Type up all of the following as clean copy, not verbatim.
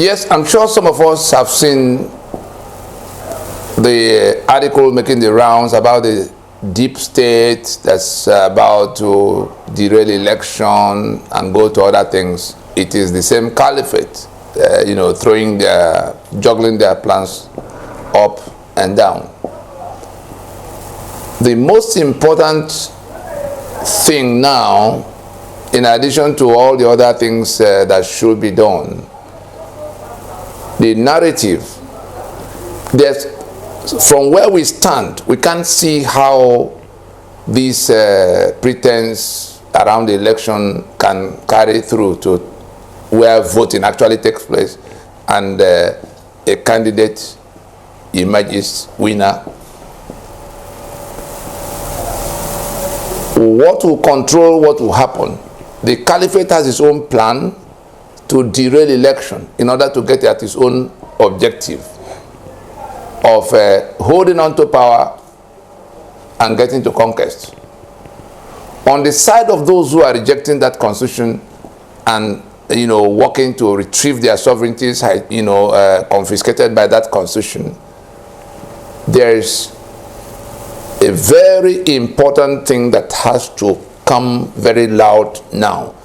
Yes, I'm sure some of us have seen the article making the rounds about the deep state that's about to derail election and go to other things. It is the same caliphate, juggling their plans up and down. The most important thing now, in addition to all the other things that should be done, the narrative, from where we stand, we can't see how this pretense around the election can carry through to where voting actually takes place and a candidate emerges winner. What will control what will happen? The caliphate has its own plan to derail election in order to get at its own objective of holding on to power and getting to conquest. On the side of those who are rejecting that constitution and working to retrieve their sovereignties confiscated by that constitution, there is a very important thing that has to come very loud now.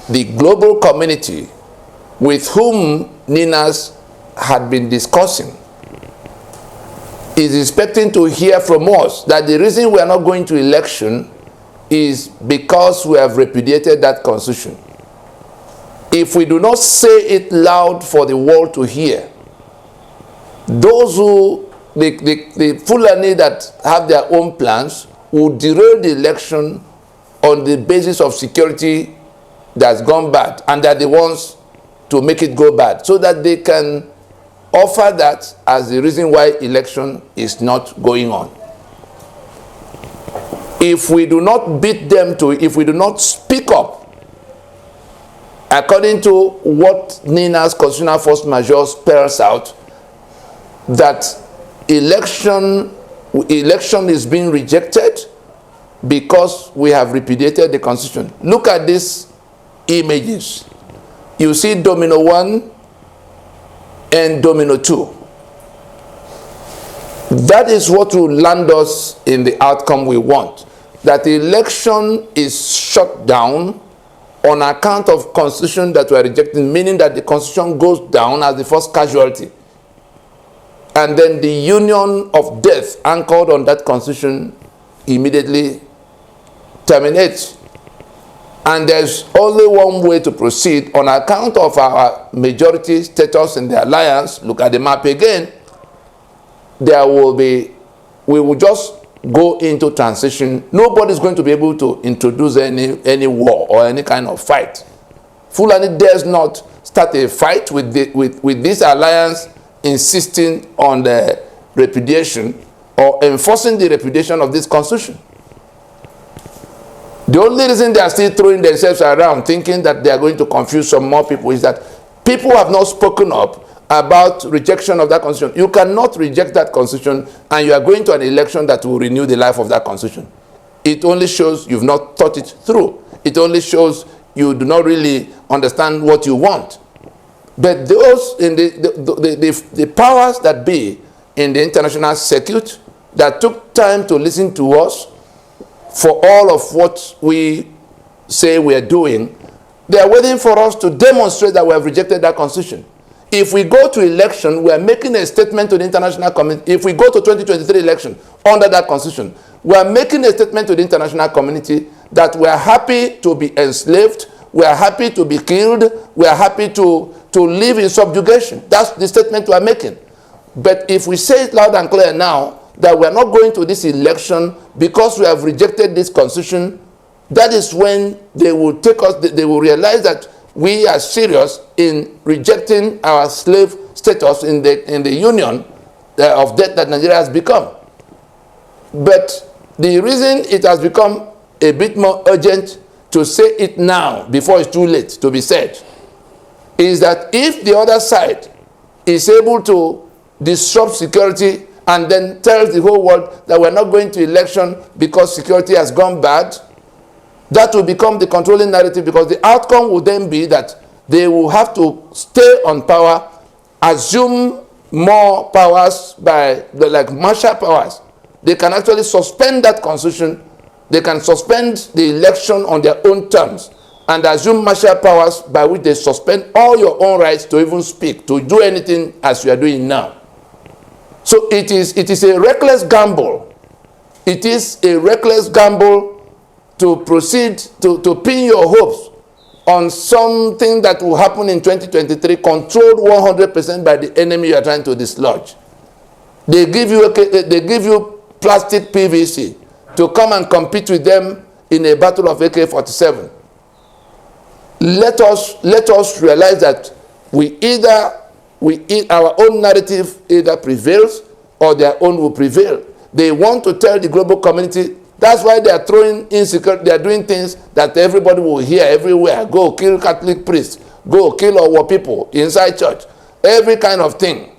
The global community with whom Ninas had been discussing is expecting to hear from us that the reason we are not going to election is because we have repudiated that constitution. If we do not say it loud for the world to hear, those who, the Fulani that have their own plans will derail the election on the basis of security that's gone bad, and they're the ones to make it go bad, so that they can offer that as the reason why election is not going on. If we do not beat them to it, if we do not speak up, according to what Nina's constitutional force majeure spells out, that election is being rejected because we have repudiated the constitution. Look at these images. You see domino 1 and domino 2. That is what will land us in the outcome we want. That the election is shut down on account of constitution that we are rejecting, meaning that the constitution goes down as the first casualty. And then the union of death anchored on that constitution immediately terminates. And there's only one way to proceed on account of our majority status in the alliance. Look at the map again. We will just go into transition. Nobody's going to be able to introduce any war or any kind of fight. Fulani dares not start a fight with this alliance insisting on the repudiation or enforcing the repudiation of this constitution. The only reason they are still throwing themselves around thinking that they are going to confuse some more people is that people have not spoken up about rejection of that constitution. You cannot reject that constitution and you are going to an election that will renew the life of that constitution. It only shows you've not thought it through. It only shows you do not really understand what you want. But those in the powers that be in the international circuit that took time to listen to us for all of what we say we are doing, they are waiting for us to demonstrate that we have rejected that constitution. If we go to election, we are making a statement to the international community. If we go to 2023 election under that constitution, we are making a statement to the international community that we are happy to be enslaved, we are happy to be killed, we are happy to live in subjugation. That's the statement we are making. But if we say it loud and clear now, that we are not going to this election because we have rejected this constitution, that is when they will take us, they will realize that we are serious in rejecting our slave status in the union of debt that Nigeria has become. But the reason it has become a bit more urgent to say it now before it's too late to be said is that if the other side is able to disrupt security and then tells the whole world that we're not going to election because security has gone bad, that will become the controlling narrative, because the outcome will then be that they will have to stay on power assume more powers by like martial powers. They can actually suspend that constitution. They can suspend the election on their own terms and assume martial powers by which they suspend all your own rights to even speak, to do anything as you are doing now. So it is a reckless gamble. It is a reckless gamble to proceed to pin your hopes on something that will happen in 2023, controlled 100% by the enemy you are trying to dislodge. They give you plastic PVC to come and compete with them in a battle of AK-47. Let us realize that our own narrative either prevails or their own will prevail. They want to tell the global community. That's why they are throwing insecurity. They are doing things that everybody will hear everywhere. Go kill Catholic priests. Go kill our people inside church. Every kind of thing.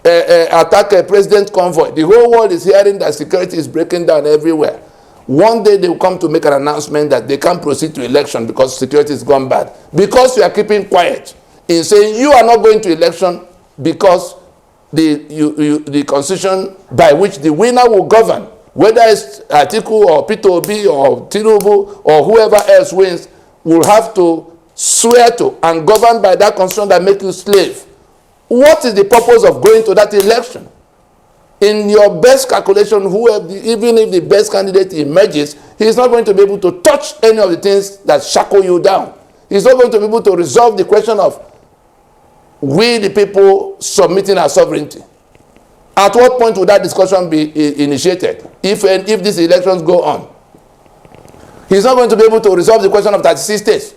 Attack a president convoy. The whole world is hearing that security is breaking down everywhere. One day they will come to make an announcement that they can't proceed to election because security has gone bad. Because you are keeping quiet in saying you are not going to election because the constitution by which the winner will govern, whether it's Atiku or P2B or Tinubu or whoever else wins, will have to swear to and govern by that constitution that makes you slave. What is the purpose of going to that election? In your best calculation, even if the best candidate emerges, he is not going to be able to touch any of the things that shackle you down. He's not going to be able to resolve the question of we the people submitting our sovereignty. At what point would that discussion be initiated if these elections go on? He's not going to be able to resolve the question of 36 states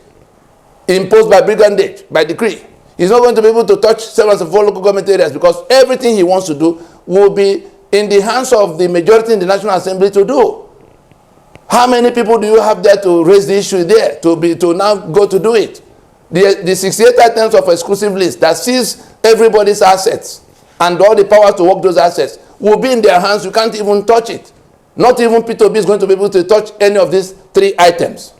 imposed by brigandage, by decree. He's not going to be able to touch 74 local government areas because everything he wants to do will be in the hands of the majority in the National Assembly to do. How many people do you have there to raise the issue there, to now go to do it? The 68 items of exclusive list that sees everybody's assets and all the power to work those assets will be in their hands. You can't even touch it. Not even P2B is going to be able to touch any of these 3 items.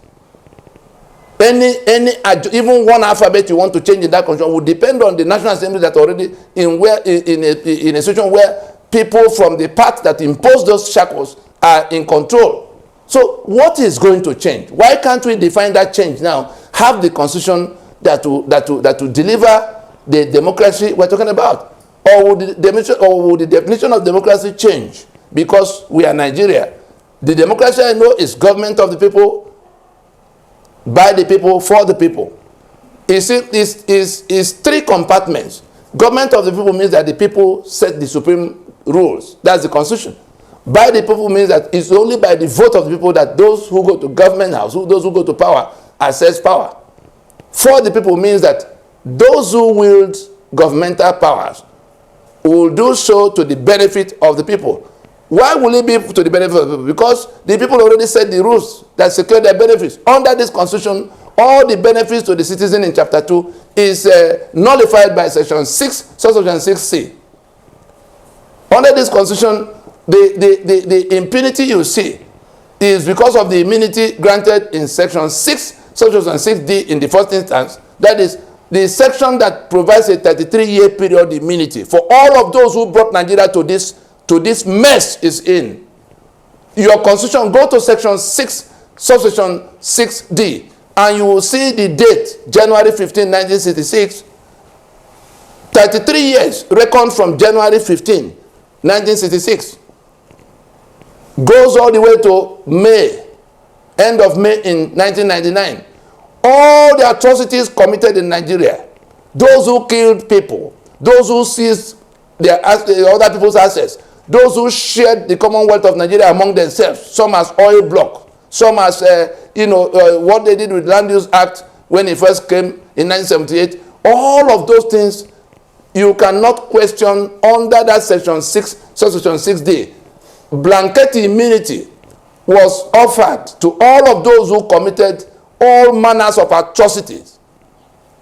Even one alphabet you want to change in that constitution will depend on the National Assembly that already in a situation where people from the part that impose those shackles are in control. So what is going to change? Why can't we define that change now? Have the constitution that will deliver the democracy we're talking about? Or would the definition of democracy change? Because we are Nigeria. The democracy I know is government of the people, by the people, for the people. It's 3 compartments. Government of the people means that the people set the supreme rules. That's the constitution. By the people means that it's only by the vote of the people that those who go to government house, those who go to power, access power. For the people means that those who wield governmental powers will do so to the benefit of the people. Why will it be to the benefit of the people? Because the people already set the rules that secure their benefits. Under this constitution, all the benefits to the citizen in chapter 2 is nullified by section 6, subsection 6C. Under this constitution, the impunity you see is because of the immunity granted in section 6, subsection 6D in the first instance. That is the section that provides a 33-year period immunity for all of those who brought Nigeria to this mess is in. Your constitution, go to section 6, subsection 6D, and you will see the date, January 15, 1966. 33 years, reckoned from January 15, 1966. Goes all the way to May, end of May in 1999. All the atrocities committed in Nigeria, those who killed people, those who seized other people's assets, those who shared the Commonwealth of Nigeria among themselves, some as oil block, some as, what they did with Land Use Act when it first came in 1978, all of those things you cannot question under that section 6, subsection 6D. Blanket immunity was offered to all of those who committed all manners of atrocities.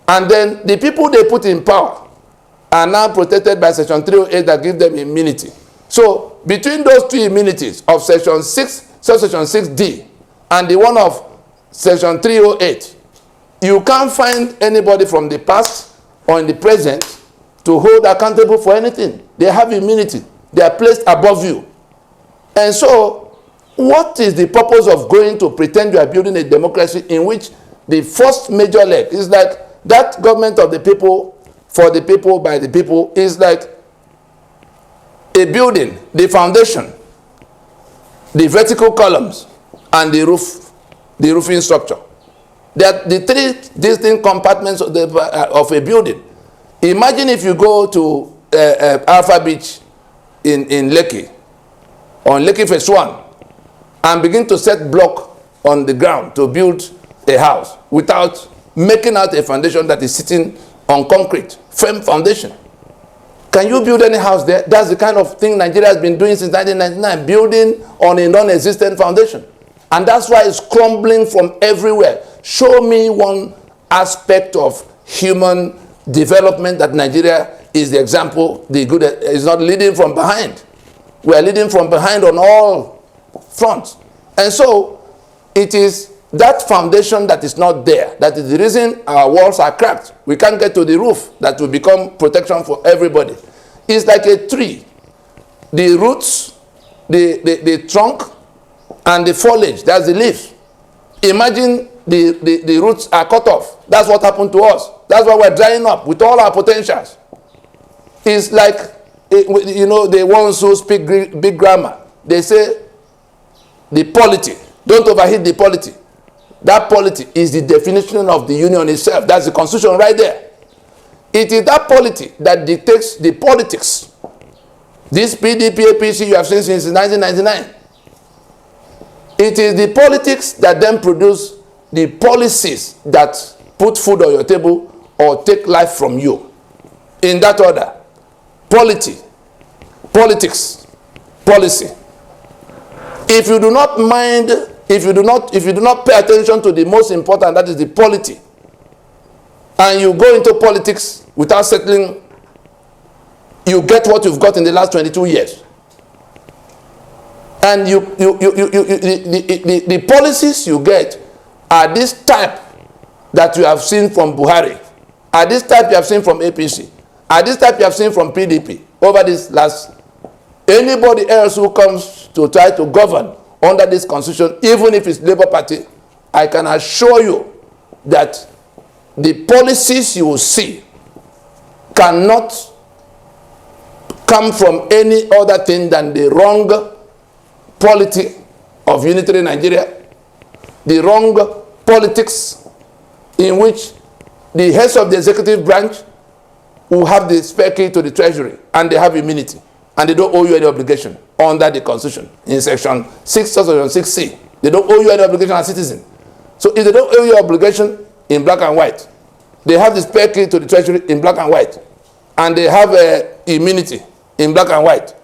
And then the people they put in power are now protected by section 308 that gives them immunity. So between those 2 immunities of section 6, subsection 6D, and the one of section 308, you can't find anybody from the past or in the present to hold accountable for anything. They have immunity. They are placed above you. And so, what is the purpose of going to pretend you are building a democracy in which the first major leg is like that government of the people, for the people, by the people, is like a building, the foundation, the vertical columns, and the roof, the roofing structure. They are the three distinct compartments of a building. Imagine if you go to Alpha Beach in Lekki, on Lekki Phase 1, and begin to set block on the ground to build a house without making out a foundation that is sitting on concrete, firm foundation. Can you build any house there? That's the kind of thing Nigeria has been doing since 1999, building on a non-existent foundation. And that's why it's crumbling from everywhere. Show me one aspect of human development that Nigeria is the example, the good is not leading from behind. We are leading from behind on all fronts. And so it is that foundation that is not there. That is the reason our walls are cracked. We can't get to the roof that will become protection for everybody. It's like a tree. The roots, the trunk, and the foliage, that's the leaves. Imagine the roots are cut off. That's what happened to us. That's why we're drying up with all our potentials. It's like, you know, the ones who speak big grammar, they say the polity. Don't overheat the polity. That polity is the definition of the union itself. That's the constitution right there. It is that polity that dictates the politics. This PDP, APC you have seen since 1999. It is the politics that then produce the policies that put food on your table or take life from you. In that order. Polity, politics, policy. If you do not mind, if you do not pay attention to the most important, that is the polity, and you go into politics without settling, you get what you've got in the last 22 years. And the policies you get are this type that you have seen from Buhari, are this type you have seen from APC, are this type you have seen from PDP over this last. Anybody else who comes to try to govern under this constitution, even if it's Labour Party, I can assure you that the policies you will see cannot come from any other thing than the wrong polity of unitary Nigeria, the wrong politics in which the heads of the executive branch who have the spare key to the treasury and they have immunity and they don't owe you any obligation under the constitution in section 6 or section 6C. They don't owe you any obligation as citizen. So if they don't owe you obligation in black and white, they have the spare key to the treasury in black and white, and they have immunity in black and white.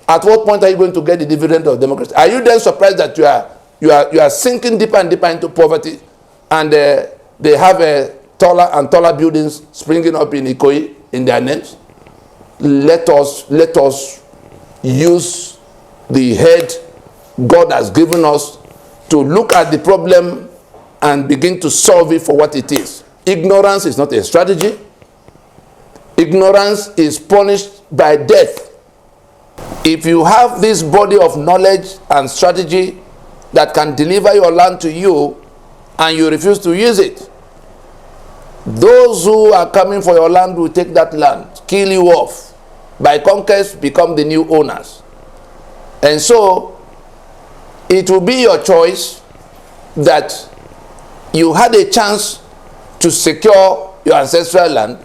At what point are you going to get the dividend of democracy? Are you then surprised that you are sinking deeper and deeper into poverty, and they have taller and taller buildings springing up in Ikoyi in their names? Let us use the head God has given us to look at the problem and begin to solve it for what it is. Ignorance is not a strategy. Ignorance is punished by death. If you have this body of knowledge and strategy that can deliver your land to you and you refuse to use it, those who are coming for your land will take that land, kill you off. By conquest, become the new owners. And so, it will be your choice that you had a chance to secure your ancestral land.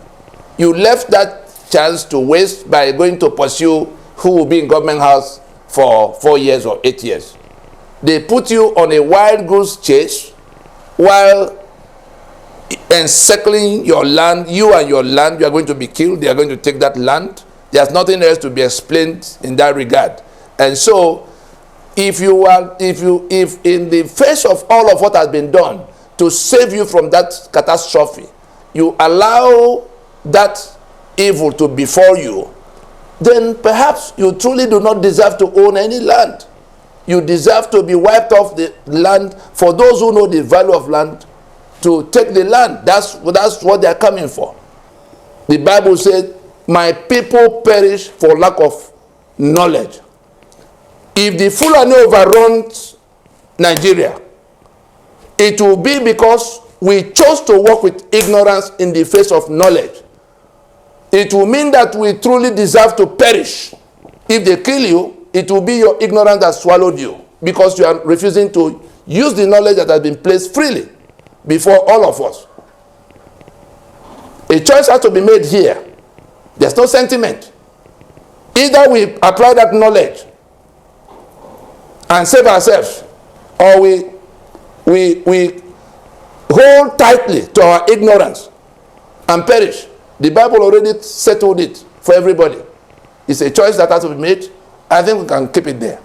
You left that chance to waste by going to pursue who will be in government house for 4 years or 8 years. They put you on a wild goose chase while encircling your land. You and your land, you are going to be killed. They are going to take that land. There's nothing else to be explained in that regard. And so, if in the face of all of what has been done to save you from that catastrophe, you allow that evil to befall you, then perhaps you truly do not deserve to own any land. You deserve to be wiped off the land. For those who know the value of land, to take the land. That's what they are coming for. The Bible said, my people perish for lack of knowledge. If the Fulani overruns Nigeria, it will be because we chose to work with ignorance in the face of knowledge. It will mean that we truly deserve to perish. If they kill you, it will be your ignorance that swallowed you, because you are refusing to use the knowledge that has been placed freely before all of us. A choice has to be made here. There's no sentiment. Either we apply that knowledge and save ourselves, or we hold tightly to our ignorance and perish. The Bible already settled it for everybody. It's a choice that has to be made. I think we can keep it there.